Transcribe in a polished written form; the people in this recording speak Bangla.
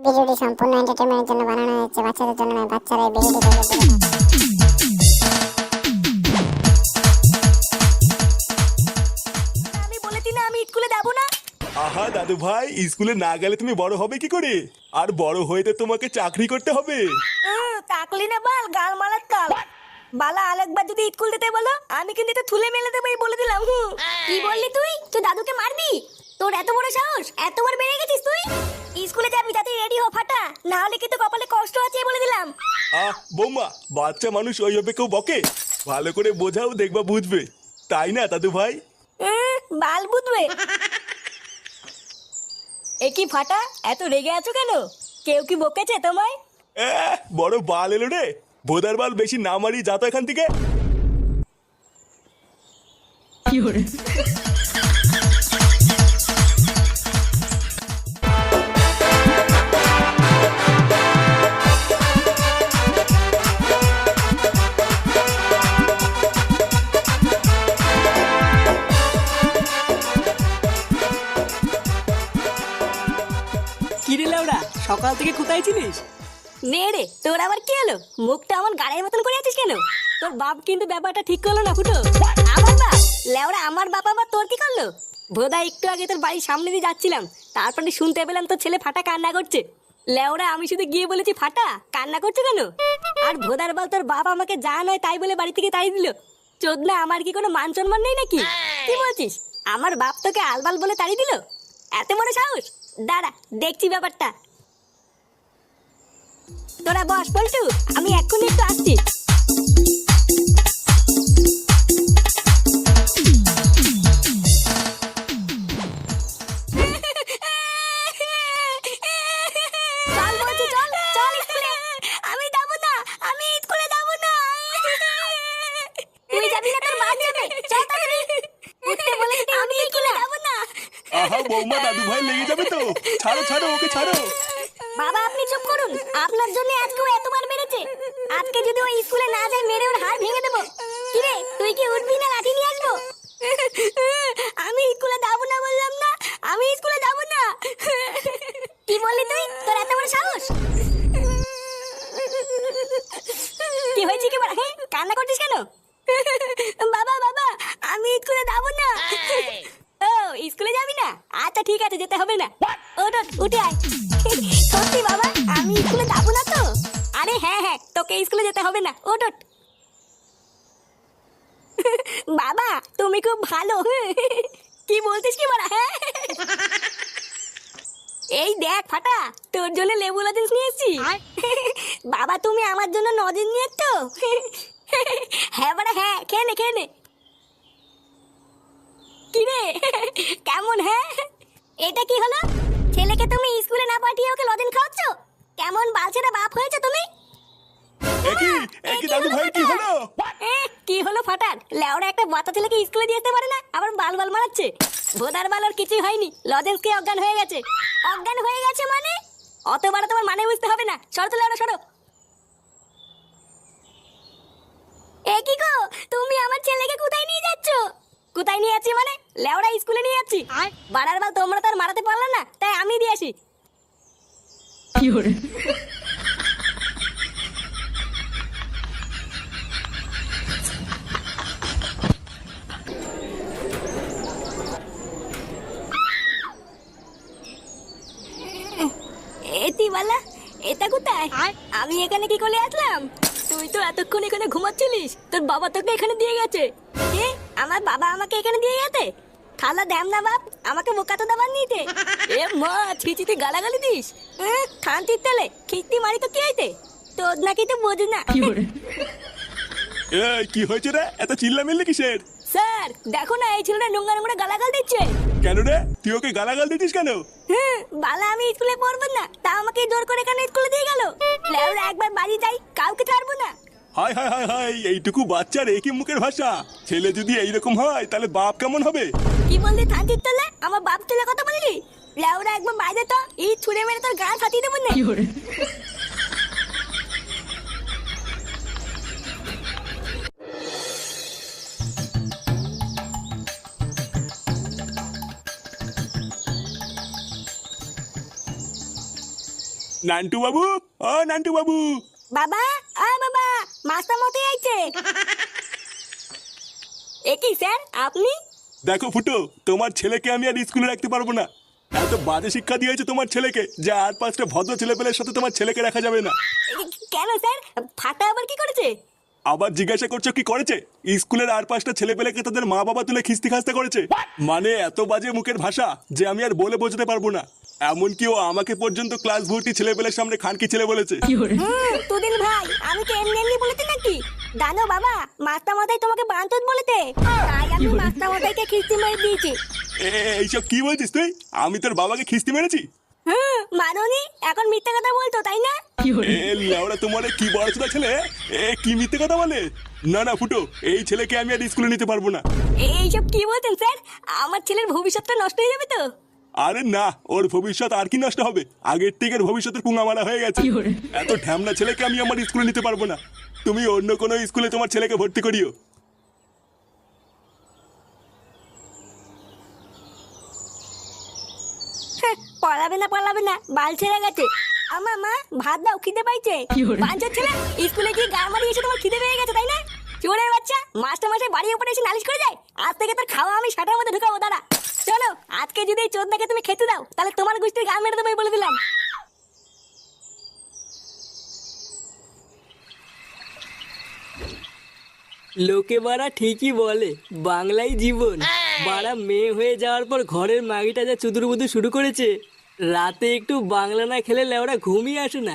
ভিডিওটি সম্পূর্ণ এন্টারটেইনমেন্টের জন্য বানানো হয়েছে, বাচ্চাদের জন্য নয়। বাচ্চারা এই ভিডিওটি দেখলে দূরে থাকুন। আমি বলেছি না আমি স্কুলে যাব না। আহা দাদু ভাই, স্কুলে না গেলে তুমি বড় হবে কি করে? আর বড় হয়ে তো তোমাকে চাকরি করতে হবে। তাকলি না বাল, গাল মারার কাল। বালা আরেকবার যদি স্কুল যেতে বলো আমি কিন্তু এটা থুলে মেলে দেবো, এই বলে দিলাম। কি বললি তুই? তুই দাদুকে মারবি? তোর এত বড় সাহস, এতবার বেড়ে গেছিস তুই? স্কুলে যাবি তাতে রেডি হ ফাটা, না হলে কিন্তু কপালে কষ্ট আছে, বলে দিলাম। বৌমা, বাচ্চা মানুষ ওইভাবে কেউ বকে? ভালো করে বোঝাও, দেখবা বুঝবে। তাই না দাদু ভাই? বাল বুঝবে। এ কি ফাটা, এত রেগে আছো কেন? কেউ কি বকেছে তোমায়? বড় বাল এলো রে। ভোদার বাল বেশি না মারি, যা তো এখান থেকে। কিরে লাউড়া, সকাল থেকে কোথায় ছিলিস? নে রে, তোর আবার কি হলো? মুখটা আমার গাড়ির মতন করে আছিস কেন? তোর বাপ কিন্তু ব্যাপারটা ঠিক করলো না ফুটো। আমার বাপ? লেওড়া আমার বাপ আবার তোর কি করলো? ভোদা একটু আগে তোর বাড়ির সামনে দিয়ে যাচ্ছিলাম, তারপরে শুনতে পেলাম তোর ছেলে ফাটা কান্না করছে। লেওড়া আমি শুধু গিয়ে বলেছি ফাটা কান্না করছে কেন? আর ভোদার বল তোর বাপ আমাকে যা নয় তাই বলে বাড়ি থেকে তাড়িয়ে দিল। চোদনা, আমার কি কোনো মান সম্মান নেই নাকি? কি বলছিস? আমার বাপ তোকে আলবাল বলে তাড়িয়ে দিল? এত বড় সাহস! দাঁড়া, দেখছি ব্যাপারটা। তোরা বস পল্টু, আমি এক্ষুনি একটু আসছি। চল বলছি, চল চল স্কুলে। আমি যাব না, আমি স্কুলে যাব না। তুই যাবি না, তোর মা যাবে। চল তাড়াতাড়ি উঠতে বলেছি, আমি স্কুলে যাব না। আহা বৌমা, দাদু ভাই লেগে যাবে তো। ছাড়ো ছাড়ো, ওকে ছাড়ো। বাবা আপনি চুপ করুন, আপনার জন্য আজকে ও এতবার মেরেছে। আজকে যদি ও স্কুলে না যায়, মেরে ওর হাড় ভেঙে দেবো। কি রে, তুই কি উঠবি না লাঠি নিয়ে আসবো? আমি স্কুলে যাব না বললাম না, আমি স্কুলে যাব না। কি বললি তুই? তোর এত বড় সাহস! কি হয়েছে কি বড়? কান্না করছিস কেন? বাবা বাবা, আমি স্কুলে যাব না। ও স্কুলে যাবি না? আচ্ছা ঠিক আছে, যেতে হবে না। ওঠ, উঠে আয়। সত্যি বাবা, আমি স্কুলে যাবো না তো? আরে হ্যাঁ হ্যাঁ, তোকে স্কুলে যেতে হবে না, ওঠ। বাবা তুমি খুব ভালো। কি বলতিস কি বড়া? হ্যাঁ এই দেখ ফাটা, তোর জন্য লেবু লজেন্স নিয়ে এসেছি। বাবা তুমি আমার জন্য লজেন্স নিয়ে এসছো? হ্যাঁ বড়া হ্যাঁ, খেয়ে নে খেয়ে নে। কি রে কেমন? হ্যাঁ এটা কি হলো? ছেলেকে তুমি স্কুলে না পাঠিয়ে ওকে লজেন্স খাওয়াচ্ছ? কেমন বালছেরা বাপ হয়েছে তুমি? একই দাদু ভাই, কি হলো? কি হলো ফাটার? লেওড়া একটা বাচ্চা ছেলেকে স্কুলে দিয়ে যেতে পারে না, আবার বাল বাল মারাচ্ছে। ভোদার বাল ওর কিছুই হয়নি, লজেন্স খেয়ে অজ্ঞান হয়ে গেছে। অজ্ঞান হয়ে গেছে মানে? অতবার তোমার মানে বুঝতে হবে না। সরো তো লেওড়া, সরো। এ কি গো, তুমি আমার ছেলেকে কোথায় নিয়ে যাচ্ছ? কোথায় নিয়ে যাচ্ছি মানে? লেওড়া স্কুলে নিয়ে যাচ্ছি। বাড়ার বাল তোমরা তো আর মারাতে পারলে না, তাই আমি দিয়ে আসি। এতি বালা, এটা কোথায়? আমি এখানে কি করে আসলাম? তুই তো এতক্ষণ এখানে ঘুমাচ্ছিলিস, তোর বাবা তোকে এখানে দিয়ে গেছে। কে? আমার বাবা আমাকে এখানে দিয়ে গেছে? খালা দেম না বাপ, আমাকে বোকা তো দাবার নিতে। এ মা, ছিচিতে গালাগালি দিস? খান্তির তেলে খিস্তি মারি তো কি হইতে? তোর নাকি তো বোঝ না। কি হয়েছে রে? এত চিল্লামিল্লি কিসের? স্যার দেখো না, এই ছেলেটা নোংরা নোংরা গালাগাল দিচ্ছে। কেন রে, তুই ওকে গালাগাল দিতিস কেন? বালা আমি স্কুলে পড়বো না, তা আমাকে জোর করে এখানে স্কুলে দিয়ে গেল। লেওরা একবার বাড়ি যাই, কাউকে ছাড়বো না। হায় হায় হায় হায়, এইটুকু বাচ্চার একই মুখের ভাষা। ছেলে যদি এইরকম হয় তাহলে বাপ কেমন হবে? কি বললি থানচির তলে? আমার বাপ তুলে কথা বললি? লেওরা একবার বাইরে তো, এই ছুঁড়ে মেরে তোর গা ফাটিয়ে দেবো না। নান্টু বাবু, ও নান্টু বাবু। বাবা, বাবা, মাস্টার মতে আইছে। এ কি স্যার আপনি? দেখো ফুটো, তোমার ছেলেকে আমি আর স্কুলে রাখতে পারবো না। এত বাজে শিক্ষা দিয়েছে তোমার ছেলেকে যে আর 5টা ভদ্র ছেলেপেলের সাথে তোমার ছেলেকে রাখা যাবে না। কেন স্যার, ফাটা আবার কি করেছে? আবার জিজ্ঞাসা করছো কি করেছে? স্কুলের আর 5টা ছেলেপেলেকে তাদের মা বাবা তুলে খিস্তি খাস্তা করেছে। মানে এত বাজে মুখের ভাষা যে আমি আর বলে বোঝাতে পারবো না। এমনকি ও আমাকে পর্যন্ত ক্লাস ভর্তি ছেলেপেলের সামনে খানকি ছেলে বলেছে। তুদিন ভাই, আমি কি এমনি এমনি বলেছি নাকি? জানো বাবা, মাস্টার মশাই তোমাকে বান্তুত বলেছে, তাই আমি মাস্টার মশাইকে খিস্তি মেরে দিয়েছি। এইসব কি বলছিস তুই? আমি তোর বাবাকে খিস্তি মেরেছি? মাননি, এখন মিথ্যা কথা বলতো তাই না? লেওড়া তোমার কি বড় ছেলে, কি মিথ্যে কথা বলে? না না ফুটো, এই ছেলেকে আমি আর স্কুলে নিতে পারবো না। এইসব কি বলছেন স্যার? আমার ছেলের ভবিষ্যৎটা নষ্ট হয়ে যাবে তো। আরে না, ওর ভবিষ্যৎ আর কি নষ্ট হবে? আগের থেকে ভবিষ্যতের পুঙ্গা মারা হয়ে গেছে। এত ঢ্যামনা ছেলেকে আমি আমার স্কুলে নিতে পারবো না। তুমি অন্য কোনো স্কুলে তোমার ছেলেকে ভর্তি করিও। পড়াবে না, বাল ছেড়ে গেছে। আমার মা ভাত দাও, খিদে পাইছে। বাঞ্চোর ছেলে, স্কুলে গিয়ে গাল মারি এসে তোমার খিদে পেয়ে গেছে তাই না? চোরের বাচ্চা, মাস্টার মাসে বাড়ির উপরে এসে নালিশ করে যায়। আজ থেকে তোর খাওয়া আমি সাটার মধ্যে ঢুকাবো। দাঁড়া, চলো, আজকে যদি এই চোদনাকে তুমি খেতে দাও তাহলে তোমার গোষ্ঠীর গাল মেরে দেবো বলে দিলাম। লোকে বাড়া ঠিকই বলে বাংলাই জীবন। বাড়া মেয়ে হয়ে যাওয়ার পর ঘরের মাগিটা যা চুদুর বুদু শুরু করেছে, রাতে একটু বাংলা না খেলে লেওরা ঘুমিয়ে আসে না।